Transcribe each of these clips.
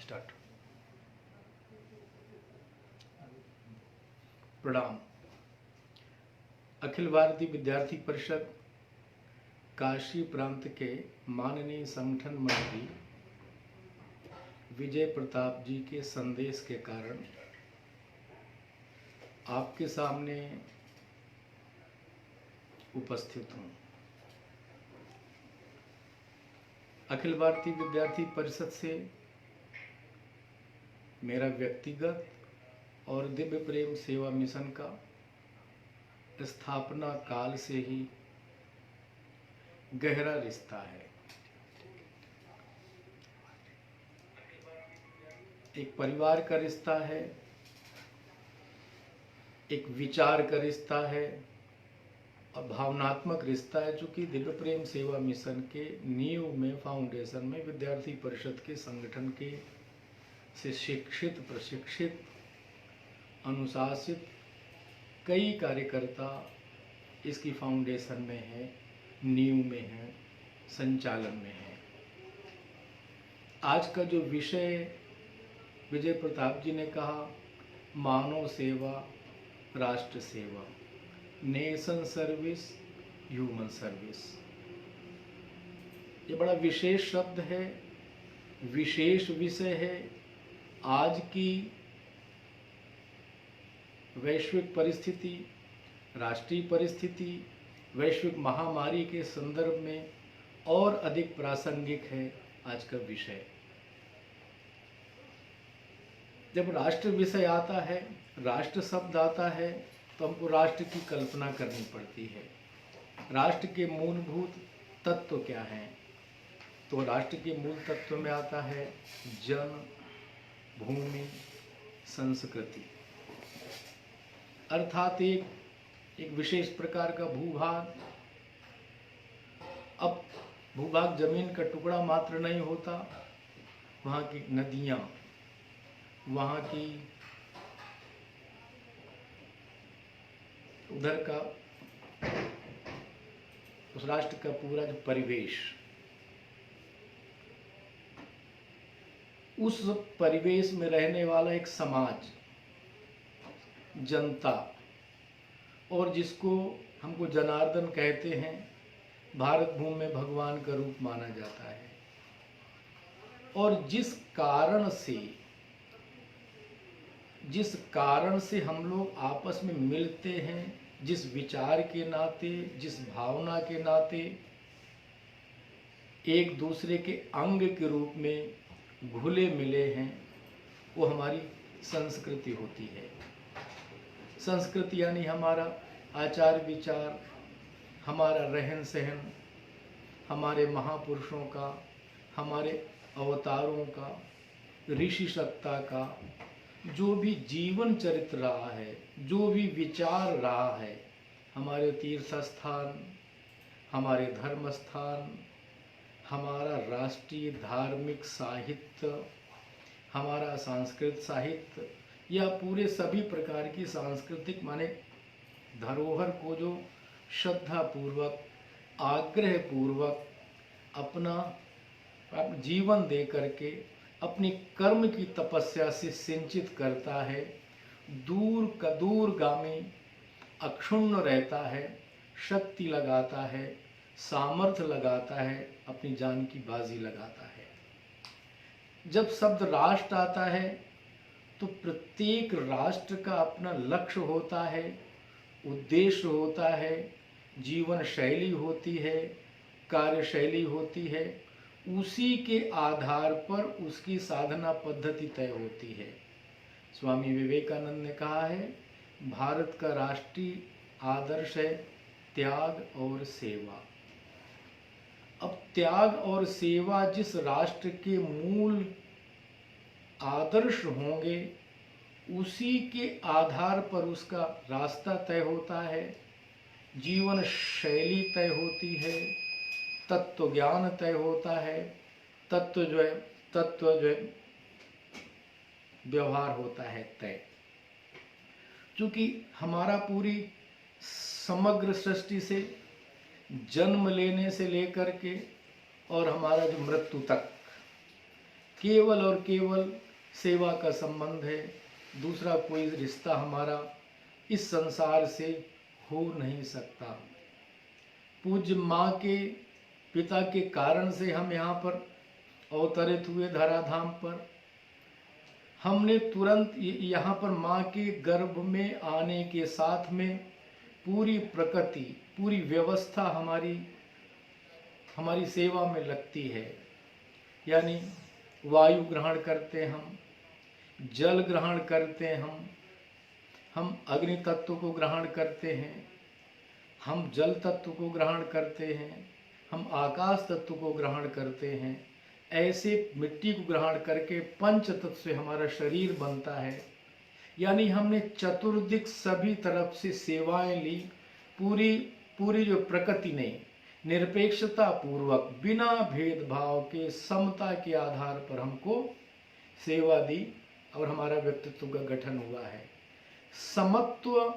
Start. प्रणाम। अखिल भारतीय विद्यार्थी परिषद काशी प्रांत के माननीय संगठन मंत्री विजय प्रताप जी के संदेश के कारण आपके सामने उपस्थित हूँ। अखिल भारतीय विद्यार्थी परिषद से मेरा व्यक्तिगत और दिव्य प्रेम सेवा मिशन का स्थापना काल से ही गहरा रिश्ता है। एक परिवार का रिश्ता है, एक विचार का रिश्ता है और भावनात्मक रिश्ता है, जो कि दिव्य प्रेम सेवा मिशन के नींव में, फाउंडेशन में विद्यार्थी परिषद के संगठन के से शिक्षित, प्रशिक्षित, अनुशासित कई कार्यकर्ता इसकी फाउंडेशन में है, नींव में है, संचालन में है। आज का जो विषय विजय प्रताप जी ने कहा, मानव सेवा, राष्ट्र सेवा, नेशन सर्विस, ह्यूमन सर्विस, ये बड़ा विशेष शब्द है, विशेष विषय है। आज की वैश्विक परिस्थिति, राष्ट्रीय परिस्थिति, वैश्विक महामारी के संदर्भ में और अधिक प्रासंगिक है आज का विषय। जब राष्ट्र विषय आता है, राष्ट्र शब्द आता है, तो हमको राष्ट्र की कल्पना करनी पड़ती है। राष्ट्र के मूलभूत तत्व क्या हैं? तो राष्ट्र के मूल तत्व में आता है जन, भूमि, संस्कृति, अर्थात एक विशेष प्रकार का भूभाग। अब भूभाग जमीन का टुकड़ा मात्र नहीं होता, वहाँ की नदियाँ, वहाँ की उधर का उस राष्ट्र का पूरा जो परिवेश, उस परिवेश में रहने वाला एक समाज, जनता, और जिसको हमको जनार्दन कहते हैं, भारत भूमि में भगवान का रूप माना जाता है। और जिस कारण से हम लोग आपस में मिलते हैं, जिस विचार के नाते, जिस भावना के नाते एक दूसरे के अंग के रूप में घुले मिले हैं, वो हमारी संस्कृति होती है। संस्कृति यानी हमारा आचार विचार, हमारा रहन सहन, हमारे महापुरुषों का, हमारे अवतारों का, ऋषि सत्ता का जो भी जीवन चरित्र रहा है, जो भी विचार रहा है, हमारे तीर्थ स्थान, हमारे धर्म स्थान, हमारा राष्ट्रीय धार्मिक साहित्य, हमारा सांस्कृतिक साहित्य, या पूरे सभी प्रकार की सांस्कृतिक माने धरोहर को जो श्रद्धा पूर्वक, आग्रह पूर्वक अपना जीवन दे करके, अपनी कर्म की तपस्या से सिंचित करता है, दूरगामी अक्षुण्ण रहता है, शक्ति लगाता है, सामर्थ्य लगाता है, अपनी जान की बाजी लगाता है। जब शब्द राष्ट्र आता है तो प्रत्येक राष्ट्र का अपना लक्ष्य होता है, उद्देश्य होता है, जीवन शैली होती है, कार्यशैली होती है। उसी के आधार पर उसकी साधना पद्धति तय होती है। स्वामी विवेकानंद ने कहा है, भारत का राष्ट्रीय आदर्श है त्याग और सेवा। अब त्याग और सेवा जिस राष्ट्र के मूल आदर्श होंगे, उसी के आधार पर उसका रास्ता तय होता है, जीवन शैली तय होती है, तत्व ज्ञान तय होता है, तत्व जो है व्यवहार होता है तय। क्योंकि हमारा पूरी समग्र सृष्टि से जन्म लेने से लेकर के और हमारा जो मृत्यु तक, केवल और केवल सेवा का संबंध है, दूसरा कोई रिश्ता हमारा इस संसार से हो नहीं सकता। पूज्य माँ के पिता के कारण से हम यहाँ पर अवतरित हुए धराधाम पर। हमने तुरंत यहाँ पर माँ के गर्भ में आने के साथ में पूरी प्रकृति, पूरी व्यवस्था हमारी सेवा में लगती है। यानी वायु ग्रहण करते हम, जल ग्रहण करते हम अग्नि तत्व को ग्रहण करते हैं, हम जल तत्व को ग्रहण करते हैं, हम आकाश तत्व को ग्रहण करते हैं। ऐसे मिट्टी को ग्रहण करके पंच तत्व से हमारा शरीर बनता है। यानी हमने चतुर्दिक सभी तरफ से सेवाएं ली। पूरी जो प्रकृति ने निरपेक्षता पूर्वक बिना भेदभाव के समता के आधार पर हमको सेवा दी और हमारा व्यक्तित्व का गठन हुआ है। समत्व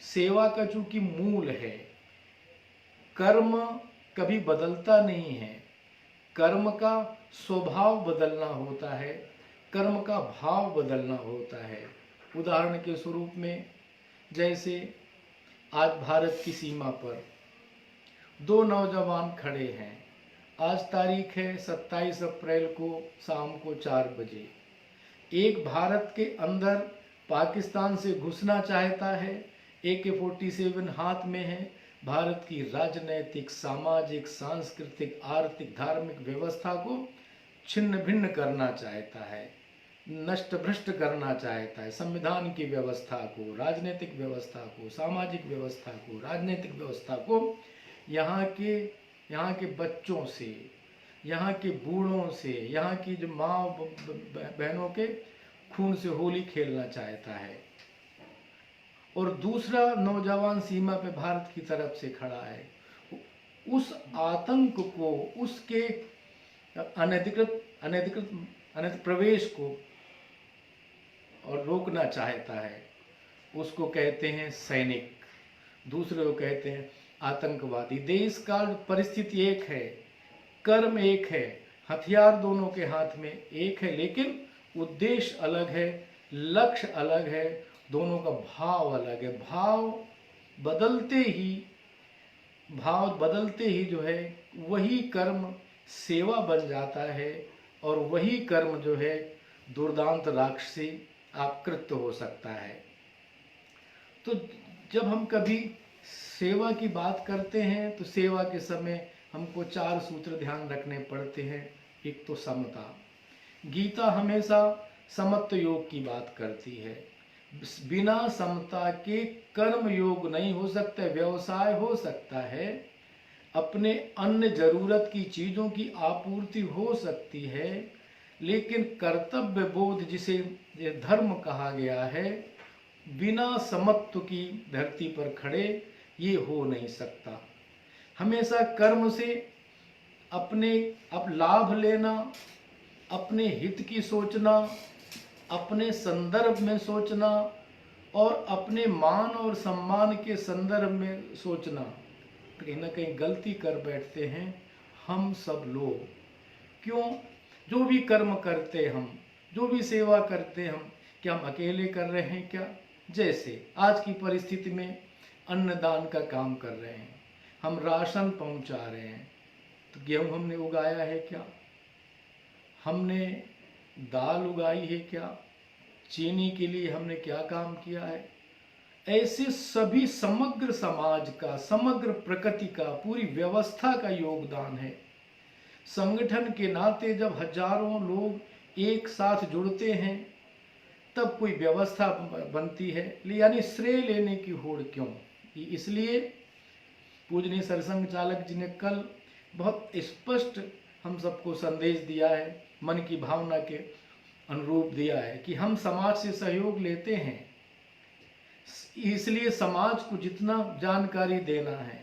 सेवा का चूंकि मूल है, कर्म कभी बदलता नहीं है। कर्म का स्वभाव बदलना होता है, कर्म का भाव बदलना होता है। उदाहरण के स्वरूप में, जैसे आज भारत की सीमा पर दो नौजवान खड़े हैं। आज तारीख है 27 अप्रैल को शाम को 4 बजे। एक भारत के अंदर पाकिस्तान से घुसना चाहता है, AK-47 हाथ में है, भारत की राजनैतिक, सामाजिक, सांस्कृतिक, आर्थिक, धार्मिक व्यवस्था को छिन्न भिन्न करना चाहता है, नष्ट भ्रष्ट करना चाहता है। संविधान की व्यवस्था को, राजनीतिक व्यवस्था को, सामाजिक व्यवस्था को, राजनीतिक व्यवस्था को यहाँ के बच्चों से, यहाँ के बूढ़ों से, यहाँ की जो माँ बहनों के खून से होली खेलना चाहता है। और दूसरा नौजवान सीमा पे भारत की तरफ से खड़ा है, उस आतंक को, उसके अनधिकृत प्रवेश को और रोकना चाहता है। उसको कहते हैं सैनिक, दूसरे को कहते हैं आतंकवादी। देश काल परिस्थिति एक है, कर्म एक है, हथियार दोनों के हाथ में एक है, लेकिन उद्देश्य अलग है, लक्ष्य अलग है, दोनों का भाव अलग है। भाव बदलते ही जो है वही कर्म सेवा बन जाता है, और वही कर्म जो है दुर्दांत राक्षसी आकृत हो सकता है। तो जब हम कभी सेवा की बात करते हैं तो सेवा के समय हमको 4 सूत्र ध्यान रखने पड़ते हैं। एक तो समता। गीता हमेशा समत्व योग की बात करती है। बिना समता के कर्म योग नहीं हो सकता। व्यवसाय हो सकता है, अपने अन्य जरूरत की चीज़ों की आपूर्ति हो सकती है, लेकिन कर्तव्य बोध जिसे धर्म कहा गया है, बिना समत्व की धरती पर खड़े ये हो नहीं सकता। हमेशा कर्म से अपने लाभ लेना, अपने हित की सोचना, अपने संदर्भ में सोचना और अपने मान और सम्मान के संदर्भ में सोचना, कहीं ना कहीं गलती कर बैठते हैं हम सब लोग। क्यों? जो भी कर्म करते हम, जो भी सेवा करते हम, क्या हम अकेले कर रहे हैं क्या? जैसे आज की परिस्थिति में अन्नदान का काम कर रहे हैं, हम राशन पहुंचा रहे हैं, तो गेहूं हमने उगाया है क्या? हमने दाल उगाई है क्या? चीनी के लिए हमने क्या काम किया है? ऐसे सभी समग्र समाज का, समग्र प्रकृति का, पूरी व्यवस्था का योगदान है। संगठन के नाते जब हजारों लोग एक साथ जुड़ते हैं तब कोई व्यवस्था बनती है। यानी श्रेय लेने की होड़ क्यों? इसलिए पूजनीय सरसंघ चालक जी ने कल बहुत स्पष्ट हम सबको संदेश दिया है, मन की भावना के अनुरूप दिया है कि हम समाज से सहयोग लेते हैं, इसलिए समाज को जितना जानकारी देना है,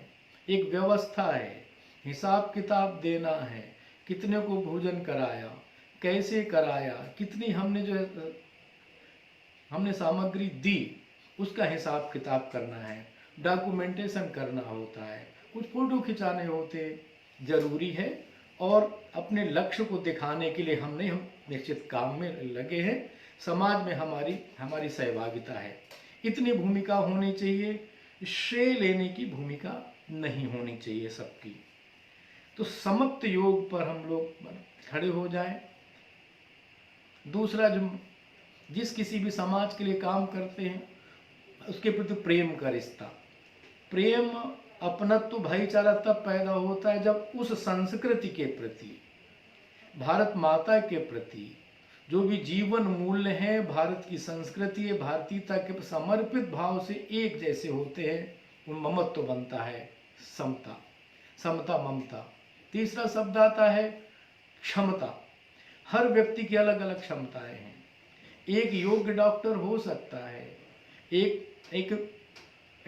एक व्यवस्था है, हिसाब किताब देना है, कितने को भोजन कराया, कैसे कराया, कितनी हमने सामग्री दी, उसका हिसाब किताब करना है, डॉक्यूमेंटेशन करना होता है, कुछ फोटो खिंचाने होते, जरूरी है और अपने लक्ष्य को दिखाने के लिए हम निश्चित काम में लगे हैं। समाज में हमारी सहभागिता है, इतनी भूमिका होनी चाहिए, श्रेय लेने की भूमिका नहीं होनी चाहिए सबकी। तो समत्व योग पर हम लोग खड़े हो जाएं। दूसरा, जो जिस किसी भी समाज के लिए काम करते हैं उसके प्रति प्रेम का रिश्ता। प्रेम, अपनत्व, भाईचारा तब पैदा होता है जब उस संस्कृति के प्रति, भारत माता के प्रति जो भी जीवन मूल्य हैं, भारत की संस्कृति है, भारतीयता के समर्पित भाव से एक जैसे होते हैं, उन ममत्व बनता है समता, समता, ममता। तीसरा शब्द आता है क्षमता। हर व्यक्ति की अलग अलग क्षमताएं हैं। एक योग्य डॉक्टर हो सकता है, एक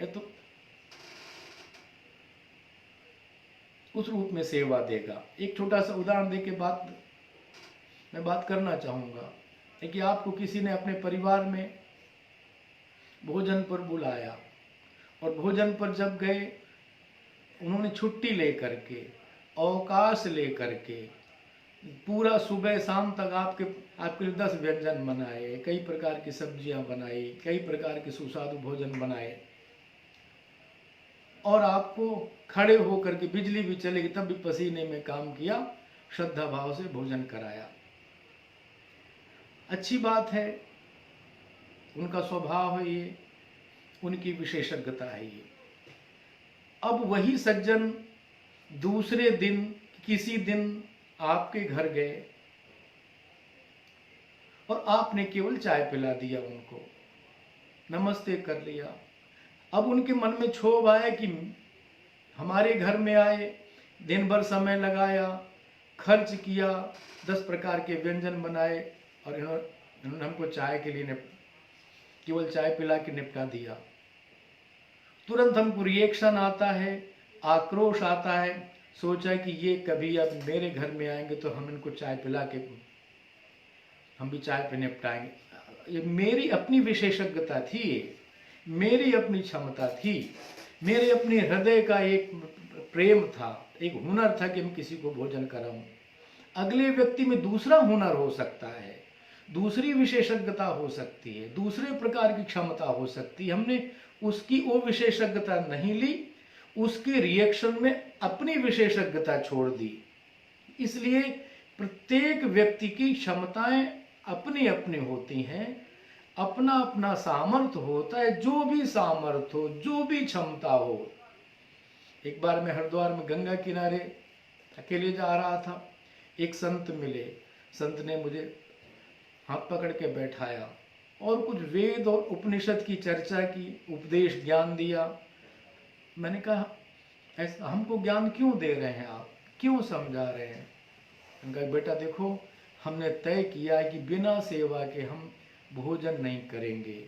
तो उस रूप में सेवा देगा। एक छोटा सा उदाहरण देके मैं बात करना चाहूँगा कि आपको किसी ने अपने परिवार में भोजन पर बुलाया और भोजन पर जब गए, उन्होंने छुट्टी लेकर के, अवकाश लेकर के पूरा सुबह शाम तक आपके लिए 10 व्यंजन बनाए, कई प्रकार की सब्जियां बनाई, कई प्रकार के सुस्वादु भोजन बनाए, और आपको खड़े होकर के बिजली भी चलेगी तब भी पसीने में काम किया, श्रद्धा भाव से भोजन कराया। अच्छी बात है, उनका स्वभाव है ये, उनकी विशेषज्ञता है ये। अब वही सज्जन दूसरे दिन, किसी दिन आपके घर गए और आपने केवल चाय पिला दिया, उनको नमस्ते कर लिया। अब उनके मन में क्षोभ आया कि हमारे घर में आए, दिन भर समय लगाया, खर्च किया, 10 प्रकार के व्यंजन बनाए और इन्होंने हमको चाय के लिए केवल चाय पिला के निपटा दिया। तुरंत हमको रिएक्शन आता है, आक्रोश आता है, सोचा कि ये कभी अब मेरे घर में आएंगे तो हम इनको चाय पिला के हम भी चाय पे निपटाएंगे। ये मेरी अपनी विशेषज्ञता थी, मेरी अपनी क्षमता थी, मेरे अपने हृदय का एक प्रेम था, एक हुनर था कि मैं किसी को भोजन कराऊं। अगले व्यक्ति में दूसरा हुनर हो सकता है, दूसरी विशेषज्ञता हो सकती है, दूसरे प्रकार की क्षमता हो सकती है। हमने उसकी वो विशेषज्ञता नहीं ली, उसके रिएक्शन में अपनी विशेषज्ञता छोड़ दी। इसलिए प्रत्येक व्यक्ति की क्षमताएं अपनी अपनी होती हैं, अपना अपना सामर्थ्य होता है। जो भी सामर्थ्य हो, जो भी क्षमता हो। एक बार मैं हरिद्वार में गंगा किनारे अकेले जा रहा था, एक संत मिले। संत ने मुझे हाथ पकड़ के बैठाया और कुछ वेद और उपनिषद की चर्चा की, उपदेश ज्ञान दिया। मैंने कहा, ऐसा हमको ज्ञान क्यों दे रहे हैं आप, क्यों समझा रहे हैं? उनका, बेटा देखो, हमने तय किया है कि बिना सेवा के हम भोजन नहीं करेंगे।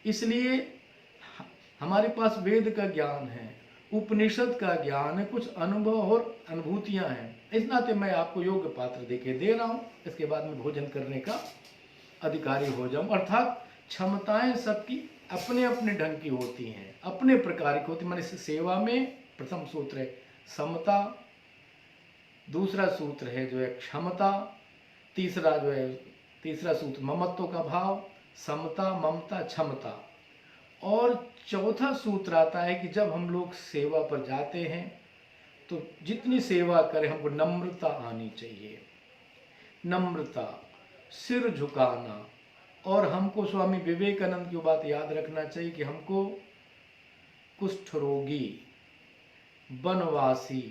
इसलिए हमारे पास वेद का ज्ञान है, उपनिषद का ज्ञान है, कुछ अनुभव और अनुभूतियां हैं। इस नाते मैं आपको योग्य पात्र देके दे रहा हूं, इसके बाद में भोजन करने का अधिकारी हो जाऊं। अर्थात क्षमताएं सबकी अपने अपने ढंग की होती हैं, अपने प्रकार की होती। मैंने सेवा में प्रथम सूत्र है समता, दूसरा सूत्र है जो है क्षमता, तीसरा सूत्र ममत्व का भाव, समता, ममता, क्षमता, और चौथा सूत्र आता है कि जब हम लोग सेवा पर जाते हैं तो जितनी सेवा करें हमको नम्रता आनी चाहिए। नम्रता, सिर झुकाना। और हमको स्वामी विवेकानंद की बात याद रखना चाहिए कि हमको कुष्ठ रोगी, वनवासी,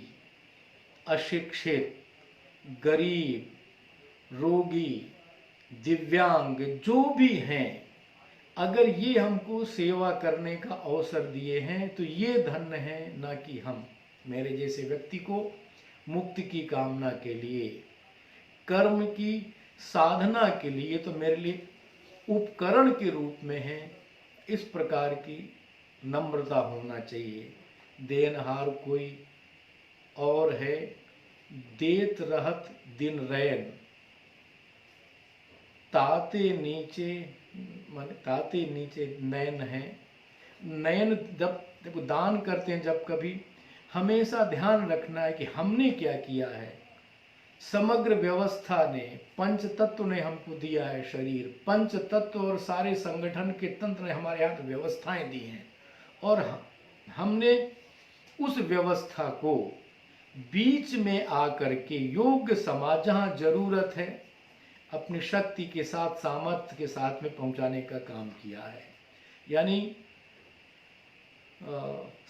अशिक्षित, गरीब, रोगी, दिव्यांग जो भी हैं, अगर ये हमको सेवा करने का अवसर दिए हैं तो ये धन्य है, ना कि हम मेरे जैसे व्यक्ति को मुक्ति की कामना के लिए, कर्म की साधना के लिए तो मेरे लिए उपकरण के रूप में है। इस प्रकार की नम्रता होना चाहिए। देनहार कोई और है, देत रहत दिन रैन, ताते नीचे नयन है। नयन जब दान करते हैं, जब कभी, हमेशा ध्यान रखना है कि हमने क्या किया है, समग्र व्यवस्था ने, पंच तत्व ने हमको दिया है शरीर, पंच तत्व और सारे संगठन के तंत्र ने हमारे हाथ व्यवस्थाएं दी हैं, और हमने उस व्यवस्था को बीच में आकर के योग्य समाज, जहाँ जरूरत है, अपनी शक्ति के साथ, सामर्थ्य के साथ में पहुंचाने का काम किया है। यानी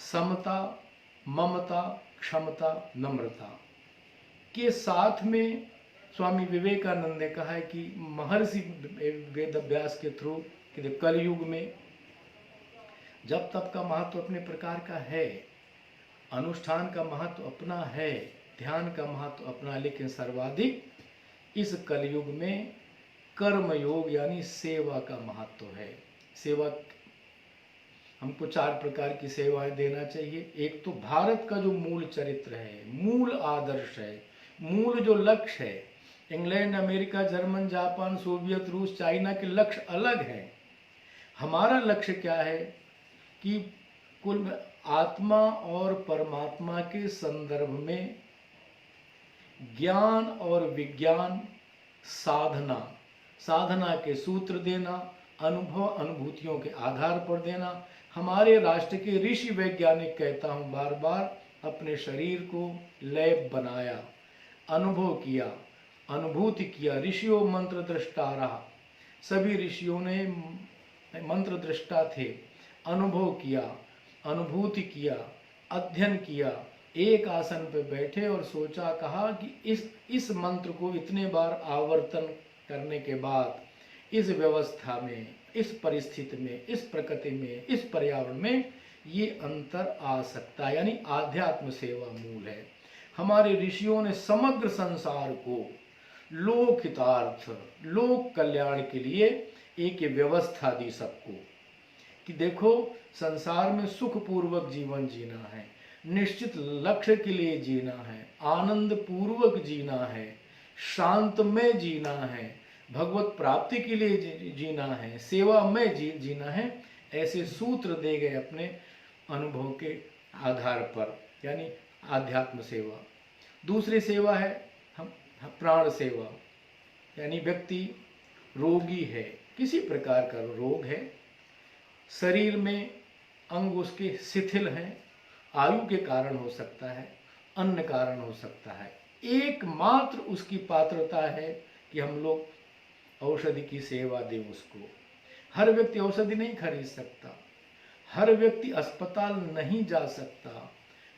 समता, ममता, क्षमता, नम्रता के साथ में स्वामी विवेकानंद ने कहा है कि महर्षि वेदव्यास के थ्रू कि कलयुग में जब तप का महत्व अपने प्रकार का है, अनुष्ठान का महत्व अपना है, ध्यान का महत्व अपना, लेकिन सर्वाधिक इस कलयुग में कर्म योग यानी सेवा का महत्व है। सेवा, हमको 4 प्रकार की सेवाएं देना चाहिए। एक तो भारत का जो मूल चरित्र है, मूल आदर्श है, मूल जो लक्ष्य है, England, America, German, Japan, Soviet, रूस, चाइना के लक्ष्य अलग हैं। हमारा लक्ष्य क्या है कि कुल आत्मा और परमात्मा के संदर्भ में ज्ञान और विज्ञान, साधना के सूत्र देना, अनुभव अनुभूतियों के आधार पर देना। हमारे राष्ट्र के ऋषि वैज्ञानिक, कहता हूं बार बार, अपने शरीर को लैब बनाया, अनुभव किया, अनुभूति किया। ऋषियों मंत्र दृष्टा रहा, सभी ऋषियों ने मंत्र दृष्टा थे, अनुभव किया, अनुभूति किया, अध्ययन किया, एक आसन पर बैठे और सोचा, कहा कि इस मंत्र को इतने बार आवर्तन करने के बाद इस व्यवस्था में, इस परिस्थिति में, इस प्रकृति में, इस पर्यावरण में ये अंतर आ सकता है। यानी आध्यात्म सेवा मूल है। हमारे ऋषियों ने समग्र संसार को लोक हितार्थ, लोक कल्याण के लिए एक व्यवस्था दी सबको कि देखो, संसार में सुखपूर्वक जीवन जीना है, निश्चित लक्ष्य के लिए जीना है, आनंद पूर्वक जीना है, शांतमय जीना है, भगवत प्राप्ति के लिए जीना है, सेवा में जीना है। ऐसे सूत्र दे गए अपने अनुभव के आधार पर, यानी आध्यात्म सेवा। दूसरी सेवा है हम प्राण सेवा, यानी व्यक्ति रोगी है, किसी प्रकार का रोग है, शरीर में अंग उसके शिथिल हैं, आयु के कारण हो सकता है, अन्य कारण हो सकता है, एकमात्र उसकी पात्रता है कि हम लोग औषधि की सेवा दें उसको। हर व्यक्ति औषधि नहीं खरीद सकता, हर व्यक्ति अस्पताल नहीं जा सकता,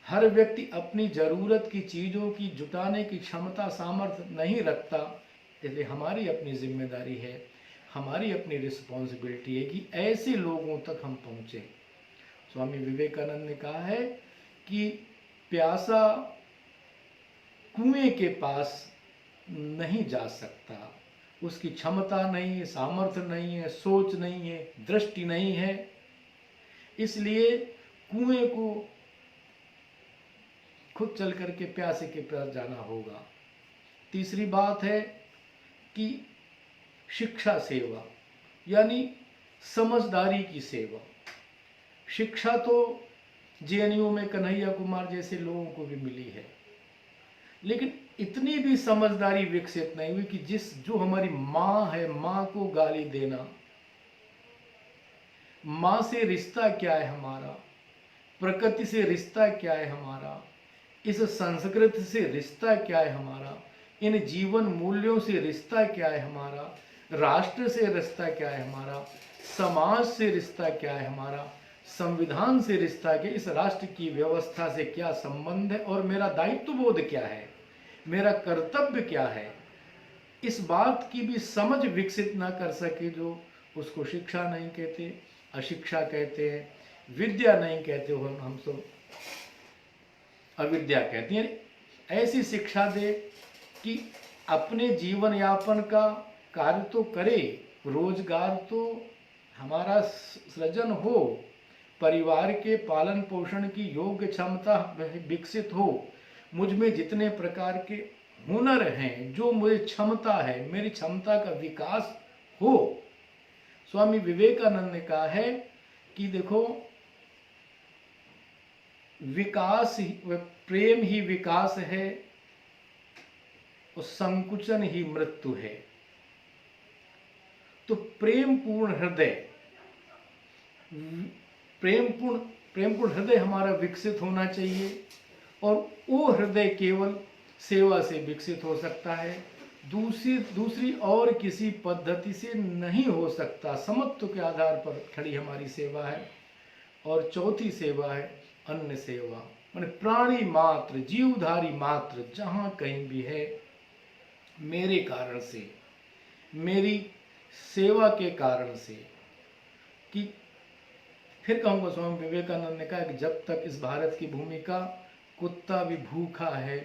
हर व्यक्ति अपनी जरूरत की चीजों की जुटाने की क्षमता, सामर्थ्य नहीं रखता। इसलिए हमारी अपनी जिम्मेदारी है, हमारी अपनी रिस्पॉन्सिबिलिटी है कि ऐसे लोगों तक हम पहुँचे। स्वामी विवेकानंद ने कहा है कि प्यासा कुएं के पास नहीं जा सकता, उसकी क्षमता नहीं है, सामर्थ्य नहीं है, सोच नहीं है, दृष्टि नहीं है, इसलिए कुएं को खुद चल करके प्यासे के पास जाना होगा। तीसरी बात है कि शिक्षा सेवा, यानी समझदारी की सेवा। शिक्षा तो जेएनयू में कन्हैया कुमार जैसे लोगों को भी मिली है, लेकिन इतनी भी समझदारी विकसित नहीं हुई कि जो हमारी माँ है, माँ को गाली देना, माँ से रिश्ता क्या है हमारा, प्रकृति से रिश्ता क्या है हमारा, इस संस्कृति से रिश्ता क्या है हमारा, इन जीवन मूल्यों से रिश्ता क्या है हमारा, राष्ट्र से रिश्ता क्या है हमारा, समाज से रिश्ता क्या है हमारा, संविधान से रिश्ता क्या, इस राष्ट्र की व्यवस्था से क्या संबंध है, और मेरा दायित्व बोध क्या है, मेरा कर्तव्य क्या है, इस बात की भी समझ विकसित ना कर सके जो, उसको शिक्षा नहीं कहते, अशिक्षा कहते हैं, विद्या नहीं कहते हो, हम सब अविद्या कहते हैं। ऐसी शिक्षा दे कि अपने जीवन यापन का कार्य तो करे, रोजगार तो हमारा सृजन हो, परिवार के पालन पोषण की योग्य क्षमता विकसित हो, मुझ में जितने प्रकार के हुनर हैं, जो मुझे क्षमता है, मेरी क्षमता का विकास हो। स्वामी विवेकानंद ने कहा है कि देखो, विकास, प्रेम ही विकास है, और संकुचन ही मृत्यु है। तो प्रेमपूर्ण हृदय, प्रेमपूर्ण हृदय हमारा विकसित होना चाहिए, और वो हृदय केवल सेवा से विकसित हो सकता है, दूसरी और किसी पद्धति से नहीं हो सकता। समत्व के आधार पर खड़ी हमारी सेवा है। और चौथी सेवा है अन्य सेवा, माने प्राणी मात्र, जीवधारी मात्र जहाँ कहीं भी है, मेरे कारण से, मेरी सेवा के कारण से। कि फिर कहूँगा, स्वामी विवेकानंद ने कहा कि जब तक इस भारत की भूमि का कुत्ता भी भूखा है,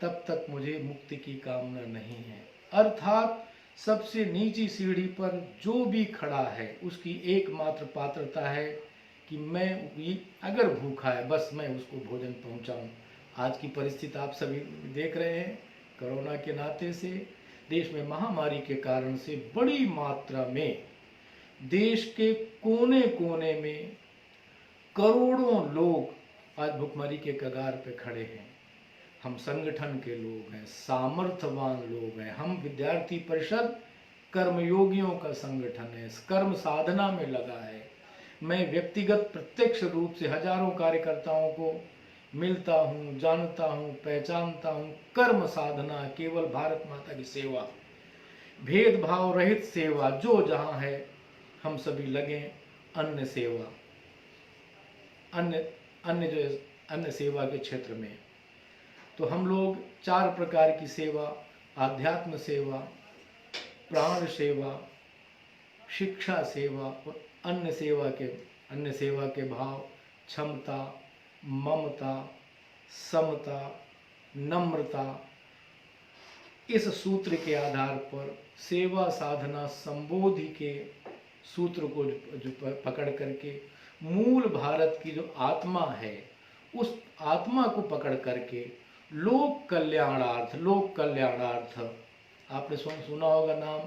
तब तक मुझे मुक्ति की कामना नहीं है। अर्थात सबसे नीची सीढ़ी पर जो भी खड़ा है, उसकी एकमात्र पात्रता है कि मैं भी अगर भूखा है, बस मैं उसको भोजन पहुंचाऊं। आज की परिस्थिति आप सभी देख रहे हैं, कोरोना के नाते से, देश में महामारी के कारण से बड़ी मात्रा में देश के कोने कोने में करोड़ों लोग आज भुखमरी के कगार पे खड़े हैं। हम संगठन के लोग हैं, सामर्थ्यवान लोग हैं। हम विद्यार्थी परिषद कर्मयोगियों का संगठन है, कर्म साधना में लगा है। मैं व्यक्तिगत प्रत्यक्ष रूप से हजारों कार्यकर्ताओं को मिलता हूँ, जानता हूँ, पहचानता हूँ। कर्म साधना, केवल भारत माता की सेवा, भेदभाव रहित सेवा, जो जहाँ है हम सभी लगे। अन्य सेवा, अन्य सेवा के क्षेत्र में तो हम लोग 4 प्रकार की सेवा, आध्यात्म सेवा, प्राण सेवा, शिक्षा सेवा और अन्य सेवा के भाव क्षमता, ममता, समता, नम्रता, इस सूत्र के आधार पर सेवा साधना संबोधि के सूत्र को जो पकड़ करके मूल भारत की जो आत्मा है, उस आत्मा को पकड़ करके लोक कल्याणार्थ, आपने सुना होगा नाम,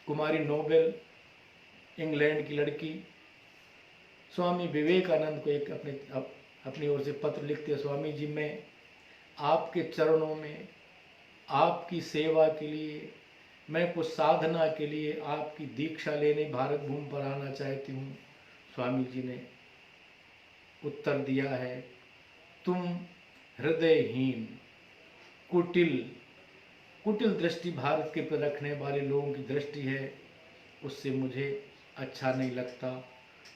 कुमारी नोबेल, इंग्लैंड की लड़की, स्वामी विवेकानंद को एक अपनी ओर से पत्र लिखते हैं, स्वामी जी, मैं आपके चरणों में आपकी सेवा के लिए, मैं कुछ साधना के लिए आपकी दीक्षा लेने भारत भूमि पर आना चाहती हूँ। स्वामी जी ने उत्तर दिया है, तुम हृदयहीन, कुटिल दृष्टि भारत के पर रखने वाले लोगों की दृष्टि है, उससे मुझे अच्छा नहीं लगता,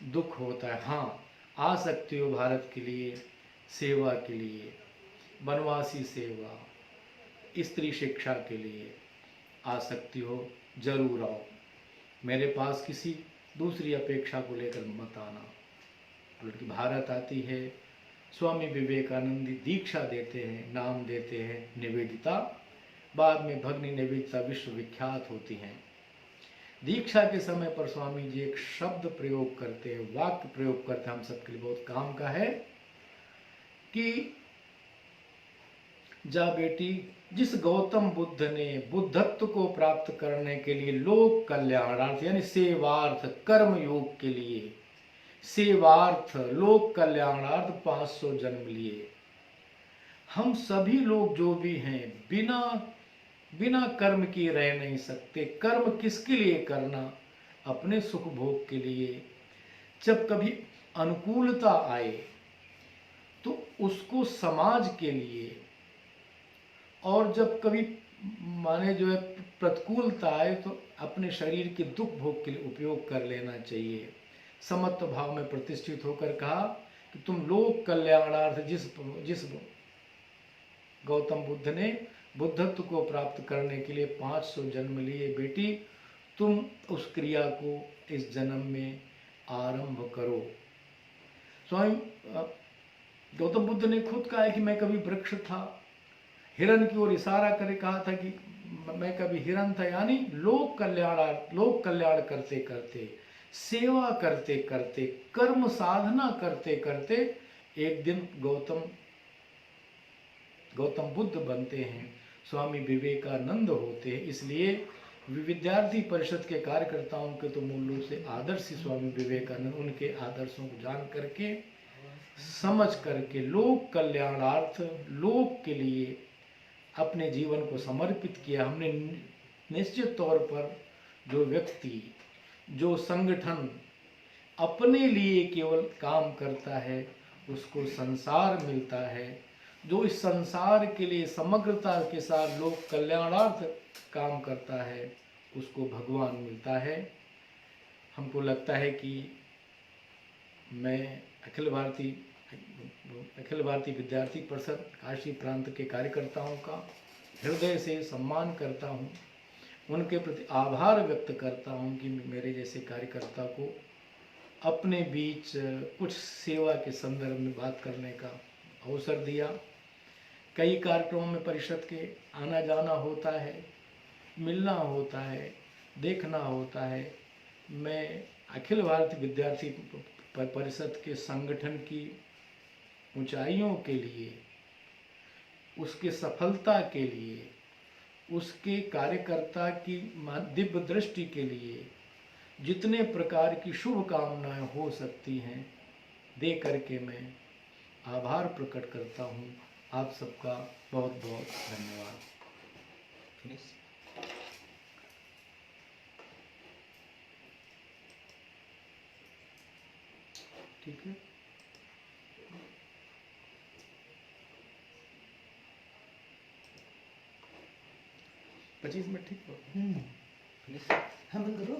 दुख होता है। हाँ, आ सकते हो भारत के लिए, सेवा के लिए, वनवासी सेवा, स्त्री शिक्षा के लिए आ सकती हो, जरूर आओ। मेरे पास किसी दूसरी अपेक्षा को लेकर मत आना। लड़की भारत आती है, स्वामी विवेकानंद दीक्षा देते हैं, नाम देते हैं निवेदिता। बाद में भगनी निवेदिता विश्वविख्यात होती हैं। दीक्षा के समय पर स्वामी जी एक शब्द प्रयोग करते हैं, वाक्य प्रयोग करते हैं, हम सबके लिए बहुत काम का है कि जा बेटी, जिस गौतम बुद्ध ने बुद्धत्व को प्राप्त करने के लिए लोक कल्याणार्थ यानी सेवार्थ, कर्म योग के लिए सेवार्थ, लोक कल्याणार्थ 500 जन्म लिए। हम सभी लोग जो भी हैं, बिना कर्म किए रह नहीं सकते। कर्म किसके लिए करना? अपने सुख भोग के लिए। जब कभी अनुकूलता आए तो उसको समाज के लिए, और जब कभी माने जो है प्रतिकूलता आए तो अपने शरीर के दुख भोग के लिए उपयोग कर लेना चाहिए। समत्व भाव में प्रतिष्ठित होकर कहा कि तुम लोक कल्याणार्थ, जिस गौतम बुद्ध ने बुद्धत्व को प्राप्त करने के लिए 500 जन्म लिए, बेटी तुम उस क्रिया को इस जन्म में आरंभ करो। स्वयं गौतम बुद्ध ने खुद कहा है कि मैं कभी वृक्ष था, हिरण की ओर इशारा करे कहा था कि मैं कभी हिरण था। यानी लोक कल्याण करते करते, सेवा करते करते, कर्म साधना करते करते एक दिन गौतम बुद्ध बनते हैं, स्वामी विवेकानंद होते हैं। इसलिए विद्यार्थी परिषद के कार्यकर्ताओं के तो मूल रूप से आदर्श स्वामी विवेकानंद, उनके आदर्शों को जान करके, समझ करके लोक कल्याणार्थ, लोक के लिए अपने जीवन को समर्पित किया। हमने निश्चित तौर पर जो व्यक्ति, जो संगठन अपने लिए केवल काम करता है उसको संसार मिलता है। जो इस संसार के लिए समग्रता के साथ लोक कल्याणार्थ काम करता है उसको भगवान मिलता है। हमको लगता है कि मैं अखिल भारतीय विद्यार्थी परिषद काशी प्रांत के कार्यकर्ताओं का हृदय से सम्मान करता हूँ, उनके प्रति आभार व्यक्त करता हूँ कि मेरे जैसे कार्यकर्ता को अपने बीच कुछ सेवा के संदर्भ में बात करने का अवसर दिया। कई कार्यक्रमों में परिषद के आना जाना होता है, मिलना होता है, देखना होता है। मैं अखिल भारतीय विद्यार्थी परिषद के संगठन की ऊंचाइयों के लिए, उसके सफलता के लिए, उसके कार्यकर्ता की दिव्य दृष्टि के लिए जितने प्रकार की शुभकामनाएं हो सकती हैं दे करके मैं आभार प्रकट करता हूँ। आप सबका बहुत बहुत धन्यवाद। ठीक है, 25 मिनट ठीक हो। हाँ, बंद करो।